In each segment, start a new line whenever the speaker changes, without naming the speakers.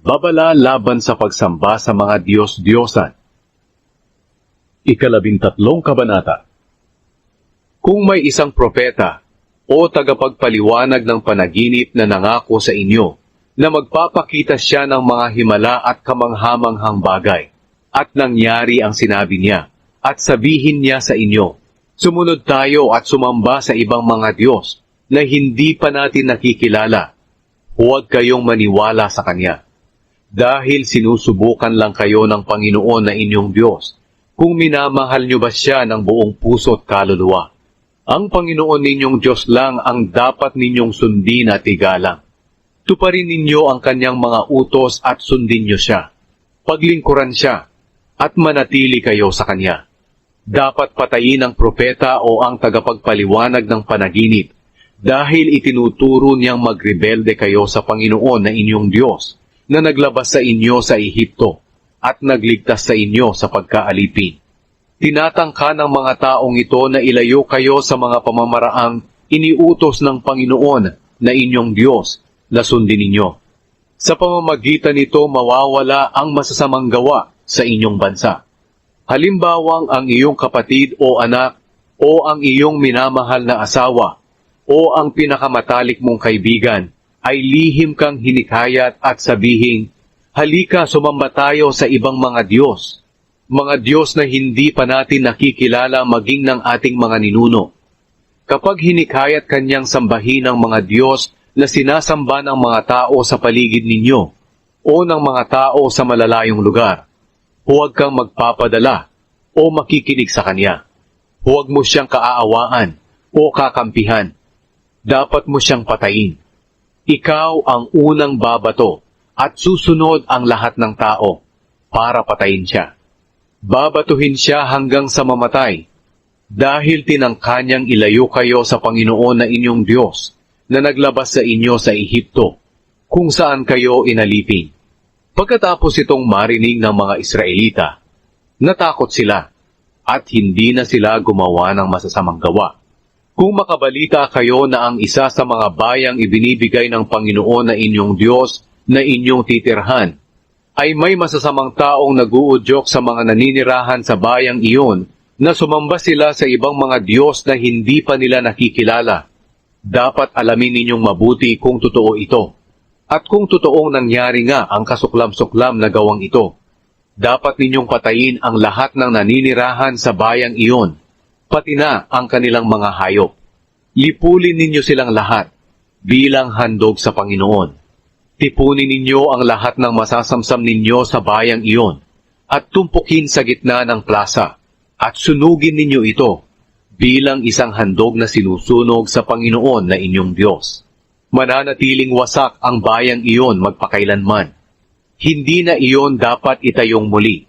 Babala laban sa pagsamba sa mga Diyos-Diyosan. 13 Kabanata. Kung may isang propeta o tagapagpaliwanag ng panaginip na nangako sa inyo na magpapakita siya ng mga himala at kamanghamanghang bagay, at nangyari ang sinabi niya, at sabihin niya sa inyo, sumunod tayo at sumamba sa ibang mga Diyos na hindi pa natin nakikilala, huwag kayong maniwala sa Kanya. Dahil sinusubukan lang kayo ng Panginoon na inyong Diyos, kung minamahal nyo ba siya ng buong puso at kaluluwa. Ang Panginoon ninyong Diyos lang ang dapat ninyong sundin at igalang. Tuparin ninyo ang Kanyang mga utos at sundin nyo siya. Paglingkuran siya, at manatili kayo sa Kanya. Dapat patayin ang propeta o ang tagapagpaliwanag ng panaginip, dahil itinuturo niyang magrebelde kayo sa Panginoon na inyong Diyos, na naglabas sa inyo sa Ehipto at nagligtas sa inyo sa pagkaalipin. Tinatangka ng mga taong ito na ilayo kayo sa mga pamamaraang iniutos ng Panginoon na inyong Diyos na sundin ninyo. Sa pamamagitan nito mawawala ang masasamang gawa sa inyong bansa. Halimbawang ang iyong kapatid o anak o ang iyong minamahal na asawa o ang pinakamatalik mong kaibigan ay lihim kang hinikayat at sabihin, halika sumamba tayo sa ibang mga Diyos, mga Diyos na hindi pa natin nakikilala maging ng ating mga ninuno. Kapag hinikayat kanyang sambahin ang mga Diyos na sinasamba ng mga tao sa paligid ninyo o ng mga tao sa malalayong lugar, huwag kang magpapadala o makikinig sa Kanya. Huwag mo siyang kaaawaan o kakampihan. Dapat mo siyang patayin. Ikaw ang unang babato at susunod ang lahat ng tao para patayin siya. Babatuhin siya hanggang sa mamatay dahil tinangka niyang ilayo kayo sa Panginoon na inyong Diyos na naglabas sa inyo sa Ehipto kung saan kayo inalipin. Pagkatapos itong marinig ng mga Israelita, natakot sila at hindi na sila gumawa ng masasamang gawa. Kung makabalita kayo na ang isa sa mga bayang ibinibigay ng Panginoon na inyong Diyos na inyong titirhan, ay may masasamang taong naguudyok sa mga naninirahan sa bayang iyon na sumamba sila sa ibang mga Diyos na hindi pa nila nakikilala, dapat alamin ninyong mabuti kung totoo ito. At kung totoong nangyari nga ang kasuklam-suklam na gawang ito, dapat ninyong patayin ang lahat ng naninirahan sa bayang iyon, pati na ang kanilang mga hayop. Lipulin ninyo silang lahat bilang handog sa Panginoon. Tipunin ninyo ang lahat ng masasamsam ninyo sa bayang iyon at tumpukin sa gitna ng plasa at sunugin ninyo ito bilang isang handog na sinusunog sa Panginoon na inyong Diyos. Mananatiling wasak ang bayang iyon magpakailanman. Hindi na iyon dapat itayong muli.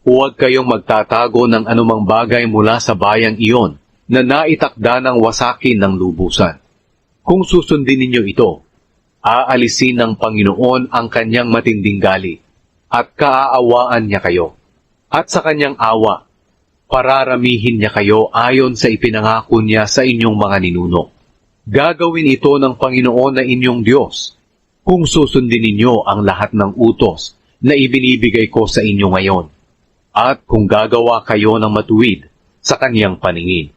Huwag kayong magtatago ng anumang bagay mula sa bayang iyon na naitakda ng wasakin ng lubusan. Kung susundin ninyo ito, aalisin ng Panginoon ang kanyang matinding galit at kaaawaan niya kayo. At sa kanyang awa, pararamihin niya kayo ayon sa ipinangako niya sa inyong mga ninuno. Gagawin ito ng Panginoon na inyong Diyos kung susundin ninyo ang lahat ng utos na ibinibigay ko sa inyo ngayon, at kung gagawa kayo ng matuwid sa kanyang paningin.